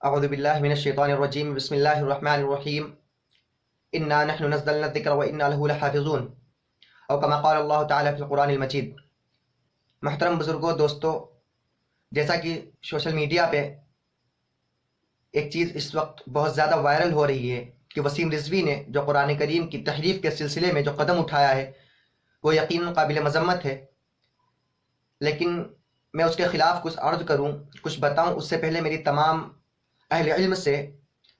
اعوذ باللہ من الشیطان الرجیم بسم اللہ الرحمن الرحیم انا نحن نزلنا الذکر وانا له لحافظون او کما قال اللہ تعالی فی القرآن المجید۔ محترم بزرگوں، دوستو، جیسا کہ سوشل میڈیا پہ ایک چیز اس وقت بہت زیادہ وائرل ہو رہی ہے کہ وسیم رضوی نے جو قرآن کریم کی تحریف کے سلسلے میں جو قدم اٹھایا ہے وہ یقیناً قابل مذمت ہے، لیکن میں اس کے خلاف کچھ عرض کروں، کچھ بتاؤں اس سے پہلے میری تمام اہل علم سے،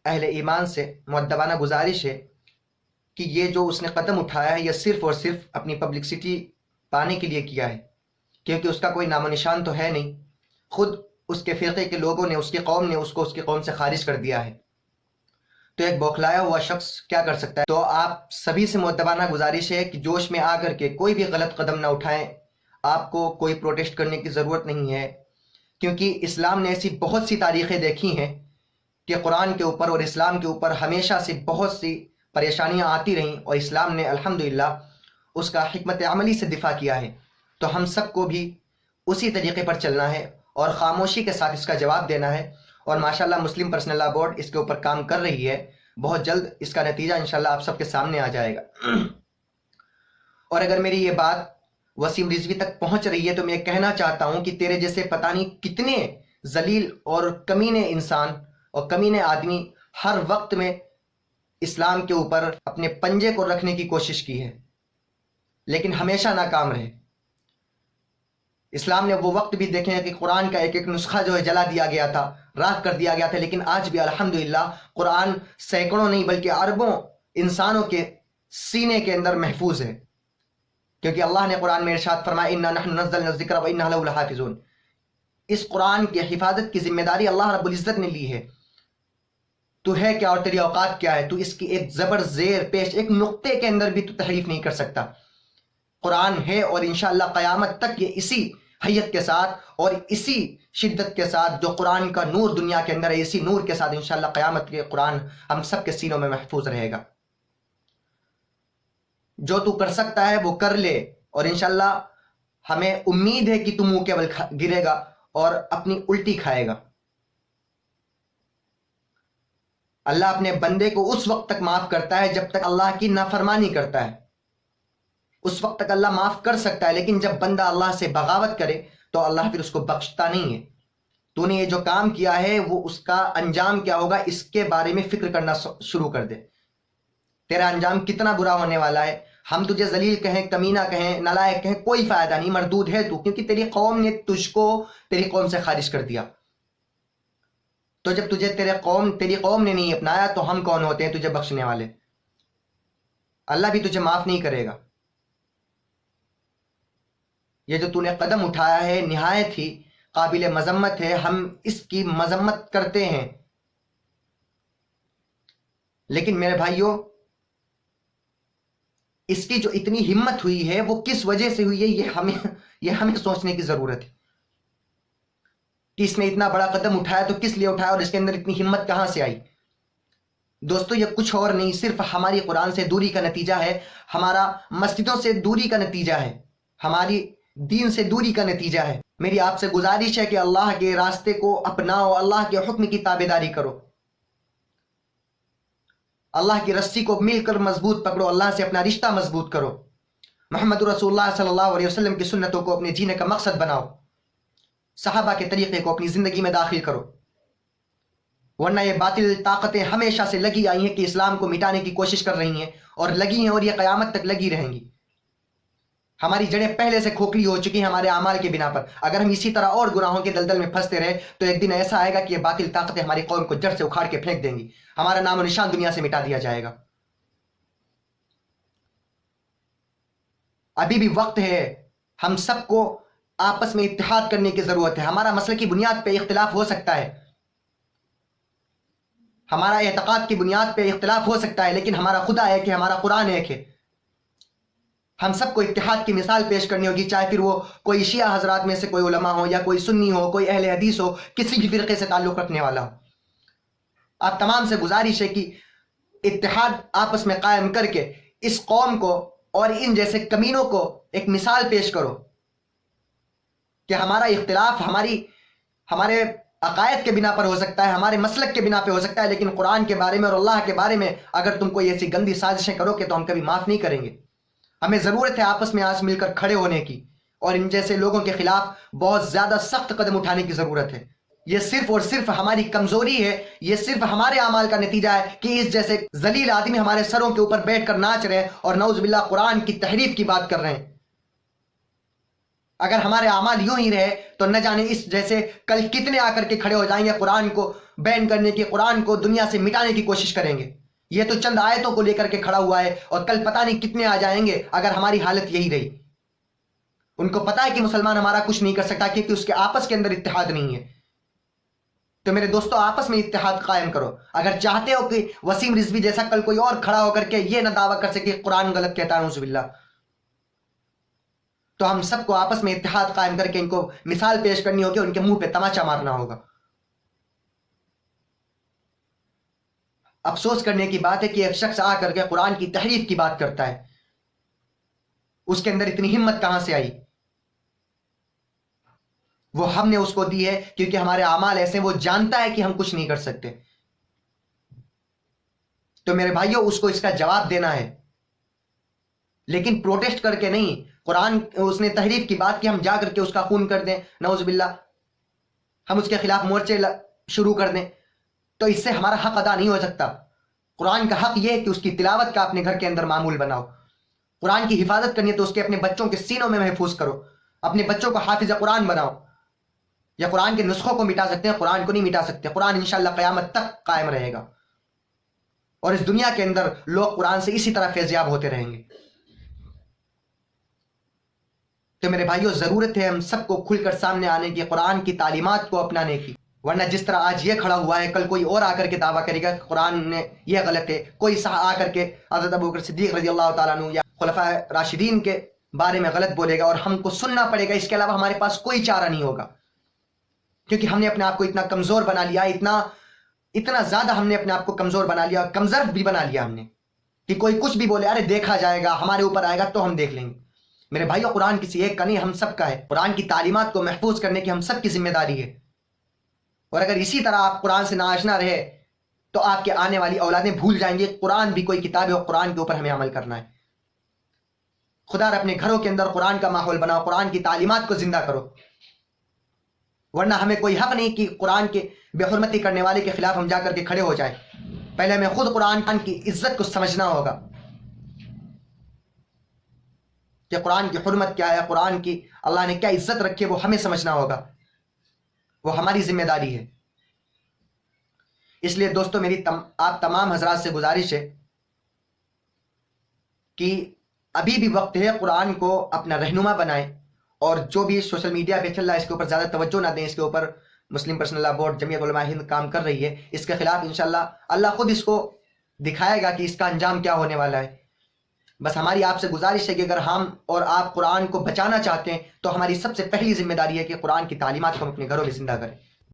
اہل ایمان سے مؤدبانہ گزارش ہے کہ یہ جو اس نے قدم اٹھایا ہے یہ صرف اور صرف اپنی پبلکسٹی پانے کے لیے کیا ہے، کیونکہ اس کا کوئی نام و نشان تو ہے نہیں۔ خود اس کے فرقے کے لوگوں نے، اس کی قوم نے اس کو اس کی قوم سے خارج کر دیا ہے، تو ایک بوکھلایا ہوا شخص کیا کر سکتا ہے؟ تو آپ سبھی سے مؤدبانہ گزارش ہے کہ جوش میں آ کر کے کوئی بھی غلط قدم نہ اٹھائیں۔ آپ کو کوئی پروٹیسٹ کرنے کی ضرورت نہیں ہے، کیونکہ اسلام نے ایسی بہت سی تاریخیں دیکھی ہیں کہ قرآن کے اوپر اور اسلام کے اوپر ہمیشہ سے بہت سی پریشانیاں آتی رہیں اور اسلام نے الحمدللہ اس کا حکمت عملی سے دفاع کیا ہے۔ تو ہم سب کو بھی اسی طریقے پر چلنا ہے اور خاموشی کے ساتھ اس کا جواب دینا ہے، اور ماشاءاللہ مسلم پرسنل لا بورڈ اس کے اوپر کام کر رہی ہے، بہت جلد اس کا نتیجہ انشاءاللہ آپ سب کے سامنے آ جائے گا۔ اور اگر میری یہ بات وسیم رضوی تک پہنچ رہی ہے تو میں کہنا چاہتا ہوں کہ تیرے جیسے پتہ نہیں کتنے ذلیل اور کمینے انسان اور کمینے آدمی ہر وقت میں اسلام کے اوپر اپنے پنجے کو رکھنے کی کوشش کی ہے، لیکن ہمیشہ ناکام رہے۔ اسلام نے وہ وقت بھی دیکھے ہیں کہ قرآن کا ایک ایک نسخہ جو ہے جلا دیا گیا تھا، راکھ کر دیا گیا تھا، لیکن آج بھی الحمدللہ قرآن سینکڑوں نہیں بلکہ اربوں انسانوں کے سینے کے اندر محفوظ ہے، کیونکہ اللہ نے قرآن میں ارشاد فرمایا انا نحن نزلنا الذکر وانا له لحافظون۔ اس قرآن کی حفاظت کی ذمہ داری اللہ رب العزت نے لی ہے۔ تو ہے کیا اور تیری اوقات کیا ہے؟ تو اس کی ایک زبر زیر پیش ایک نقطے کے اندر بھی تو تحریف نہیں کر سکتا۔ قرآن ہے اور انشاءاللہ قیامت تک یہ اسی حیت کے ساتھ اور اسی شدت کے ساتھ جو قرآن کا نور دنیا کے اندر ہے، اسی نور کے ساتھ انشاءاللہ قیامت کے قرآن ہم سب کے سینوں میں محفوظ رہے گا۔ جو تو کر سکتا ہے وہ کر لے، اور انشاءاللہ ہمیں امید ہے کہ تو منہ کے بل گرے گا اور اپنی الٹی کھائے گا۔ اللہ اپنے بندے کو اس وقت تک معاف کرتا ہے جب تک اللہ کی نافرمانی کرتا ہے، اس وقت تک اللہ معاف کر سکتا ہے، لیکن جب بندہ اللہ سے بغاوت کرے تو اللہ پھر اس کو بخشتا نہیں ہے۔ تو نے یہ جو کام کیا ہے وہ اس کا انجام کیا ہوگا اس کے بارے میں فکر کرنا شروع کر دے۔ تیرا انجام کتنا برا ہونے والا ہے۔ ہم تجھے ذلیل کہیں، کمینہ کہیں، نالائق کہیں، کوئی فائدہ نہیں، مردود ہے تو، کیونکہ تیری قوم نے تجھ کو تیری قوم سے خارج کر دیا۔ تو جب تجھے تیری قوم نے نہیں اپنایا تو ہم کون ہوتے ہیں تجھے بخشنے والے؟ اللہ بھی تجھے معاف نہیں کرے گا۔ یہ جو تو نے قدم اٹھایا ہے نہایت ہی قابل مذمت ہے، ہم اس کی مذمت کرتے ہیں، لیکن میرے بھائیوں اس کی جو اتنی ہمت ہوئی ہے وہ کس وجہ سے ہوئی ہے یہ ہمیں سوچنے کی ضرورت ہے کہ اس نے اتنا بڑا قدم اٹھایا تو کس لیے اٹھایا اور اس کے اندر اتنی ہمت کہاں سے آئی؟ دوستو یہ کچھ اور نہیں، صرف ہماری قرآن سے دوری کا نتیجہ ہے، ہمارا مسجدوں سے دوری کا نتیجہ ہے، ہماری دین سے دوری کا نتیجہ ہے۔ میری آپ سے گزارش ہے کہ اللہ کے راستے کو اپناؤ، اللہ کے حکم کی تابعداری کرو، اللہ کی رسی کو مل کر مضبوط پکڑو، اللہ سے اپنا رشتہ مضبوط کرو، محمد رسول اللہ صلی اللہ علیہ وسلم کی سنتوں کو اپنے جینے کا مقصد بناؤ، صحابہ کے طریقے کو اپنی زندگی میں داخل کرو، ورنہ یہ باطل طاقتیں ہمیشہ سے لگی آئی ہیں کہ اسلام کو مٹانے کی کوشش کر رہی ہیں اور لگی ہیں اور یہ قیامت تک لگی رہیں گی۔ ہماری جڑیں پہلے سے کھوکھلی ہو چکی ہیں ہمارے اعمال کے بنا پر۔ اگر ہم اسی طرح اور گناہوں کے دلدل میں پھنستے رہے تو ایک دن ایسا آئے گا کہ یہ باطل طاقتیں ہماری قوم کو جڑ سے اکھاڑ کے پھینک دیں گی، ہمارا نام و نشان دنیا سے مٹا دیا جائے گا۔ ابھی بھی وقت ہے، ہم سب کو آپس میں اتحاد کرنے کی ضرورت ہے۔ ہمارا مسلک کی بنیاد پہ اختلاف ہو سکتا ہے، ہمارا اعتقاد کی بنیاد پہ اختلاف ہو سکتا ہے، لیکن ہمارا خدا ایک ہے، ہمارا قرآن ایک ہے۔ ہم سب کو اتحاد کی مثال پیش کرنی ہوگی، چاہے پھر وہ کوئی شیعہ حضرات میں سے کوئی علماء ہو یا کوئی سنی ہو، کوئی اہل حدیث ہو، کسی بھی فرقے سے تعلق رکھنے والا ہو۔ آپ تمام سے گزارش ہے کہ اتحاد آپس میں قائم کر کے اس قوم کو اور ان جیسے کمینوں کو ایک مثال پیش کرو کہ ہمارا اختلاف ہمارے عقائد کے بنا پر ہو سکتا ہے، ہمارے مسلک کے بنا پہ ہو سکتا ہے، لیکن قرآن کے بارے میں اور اللہ کے بارے میں اگر تم کوئی ایسی گندی سازشیں کرو گے تو ہم کبھی معاف نہیں کریں گے۔ ہمیں ضرورت ہے آپس میں آج مل کر کھڑے ہونے کی، اور ان جیسے لوگوں کے خلاف بہت زیادہ سخت قدم اٹھانے کی ضرورت ہے۔ یہ صرف اور صرف ہماری کمزوری ہے، یہ صرف ہمارے اعمال کا نتیجہ ہے کہ اس جیسے ذلیل آدمی ہمارے سروں کے اوپر بیٹھ کر ناچ رہے ہیں اور نعوذ باللہ قرآن کی تحریف کی بات کر رہے ہیں۔ اگر ہمارے اعمال یوں ہی رہے تو نہ جانے اس جیسے کل کتنے آ کر کے کھڑے ہو جائیں گے، قرآن کو بین کرنے کی، قرآن کو دنیا سے مٹانے کی کوشش کریں گے۔ یہ تو چند آیتوں کو لے کر کے کھڑا ہوا ہے، اور کل پتہ نہیں کتنے آ جائیں گے اگر ہماری حالت یہی رہی۔ ان کو پتہ ہے کہ مسلمان ہمارا کچھ نہیں کر سکتا کیونکہ اس کے آپس کے اندر اتحاد نہیں ہے۔ تو میرے دوستو آپس میں اتحاد قائم کرو۔ اگر چاہتے ہو کہ وسیم رضوی جیسا کل کوئی اور کھڑا ہو کر کے یہ نہ دعویٰ کر سکے کہ قرآن غلط کہتا ہے نعوذ باللہ، تو ہم سب کو آپس میں اتحاد قائم کر کے ان کو مثال پیش کرنی ہوگی، ان کے منہ پہ تماچا مارنا ہوگا۔ افسوس کرنے کی بات ہے کہ ایک شخص آ کر کے قرآن کی تحریف کی بات کرتا ہے، اس کے اندر اتنی ہمت کہاں سے آئی؟ وہ ہم نے اس کو دی ہے کیونکہ ہمارے اعمال ایسے، وہ جانتا ہے کہ ہم کچھ نہیں کر سکتے۔ تو میرے بھائیوں اس کو اس کا جواب دینا ہے، لیکن پروٹیسٹ کر کے نہیں۔ قرآن اس نے تحریف کی بات کی، ہم جا کر کے اس کا خون کر دیں نعوذ باللہ، ہم اس کے خلاف مورچے شروع کر دیں، تو اس سے ہمارا حق ادا نہیں ہو سکتا۔ قرآن کا حق یہ ہے کہ اس کی تلاوت کا اپنے گھر کے اندر معمول بناؤ۔ قرآن کی حفاظت کرنی ہے تو اس کے اپنے بچوں کے سینوں میں محفوظ کرو، اپنے بچوں کو حافظ قرآن بناؤ۔ یا قرآن کے نسخوں کو مٹا سکتے ہیں، قرآن کو نہیں مٹا سکتے۔ قرآن انشاءاللہ قیامت تک قائم رہے گا، اور اس دنیا کے اندر لوگ قرآن سے اسی طرح فیضیاب ہوتے رہیں گے۔ تو میرے بھائیوں ضرورت ہے ہم سب کو کھل کر سامنے آنے کی، قرآن کی تعلیمات کو اپنانے کی، ورنہ جس طرح آج یہ کھڑا ہوا ہے کل کوئی اور آ کر کے دعویٰ کرے گا کہ قرآن نے یہ غلط ہے۔ کوئی آ کر کے حضرت ابوبکر صدیق رضی اللہ تعالیٰ عنہ یا خلفاء راشدین کے بارے میں غلط بولے گا، اور ہم کو سننا پڑے گا، اس کے علاوہ ہمارے پاس کوئی چارہ نہیں ہوگا، کیونکہ ہم نے اپنے آپ کو اتنا کمزور بنا لیا، اتنا زیادہ ہم نے اپنے آپ کو کمزور بنا لیا، کمزرف بھی بنا لیا ہم نے، کہ کوئی کچھ بھی بولے ارے دیکھا جائے گا، ہمارے اوپر آئے گا تو ہم دیکھ لیں گے۔ میرے بھائیو قرآن کسی ایک کا نہیں، ہم سب کا ہے۔ قرآن کی تعلیمات کو محفوظ کرنے کی ہم سب کی ذمہ داری ہے، اور اگر اسی طرح آپ قرآن سے ناآشنا رہے تو آپ کے آنے والی اولادیں بھول جائیں گے قرآن بھی کوئی کتاب ہے، اور قرآن کے اوپر ہمیں عمل کرنا ہے۔ خدا اپنے گھروں کے اندر قرآن کا ماحول بناؤ، قرآن کی تعلیمات کو زندہ کرو، ورنہ ہمیں کوئی حق نہیں کہ قرآن کے بے حرمتی کرنے والے کے خلاف ہم جا کر کے کھڑے ہو جائیں۔ پہلے ہمیں خود قرآن کی عزت کو سمجھنا ہوگا کہ قرآن کی حرمت کیا ہے، قرآن کی اللہ نے کیا عزت رکھی ہے، وہ ہمیں سمجھنا ہوگا، وہ ہماری ذمہ داری ہے۔ اس لیے دوستو میری آپ تمام حضرات سے گزارش ہے کہ ابھی بھی وقت ہے، قرآن کو اپنا رہنما بنائیں، اور جو بھی سوشل میڈیا پہ چل رہا ہے اس کے اوپر زیادہ توجہ نہ دیں۔ اس کے اوپر مسلم پرسنل لا بورڈ، جمعیت علماء ہند کام کر رہی ہے، اس کے خلاف انشاءاللہ اللہ خود اس کو دکھائے گا کہ اس کا انجام کیا ہونے والا ہے۔ بس ہماری آپ سے گزارش ہے کہ اگر ہم اور آپ قرآن کو بچانا چاہتے ہیں تو ہماری سب سے پہلی ذمہ داری ہے کہ قرآن کی تعلیمات کو ہم اپنے گھروں میں زندہ کریں۔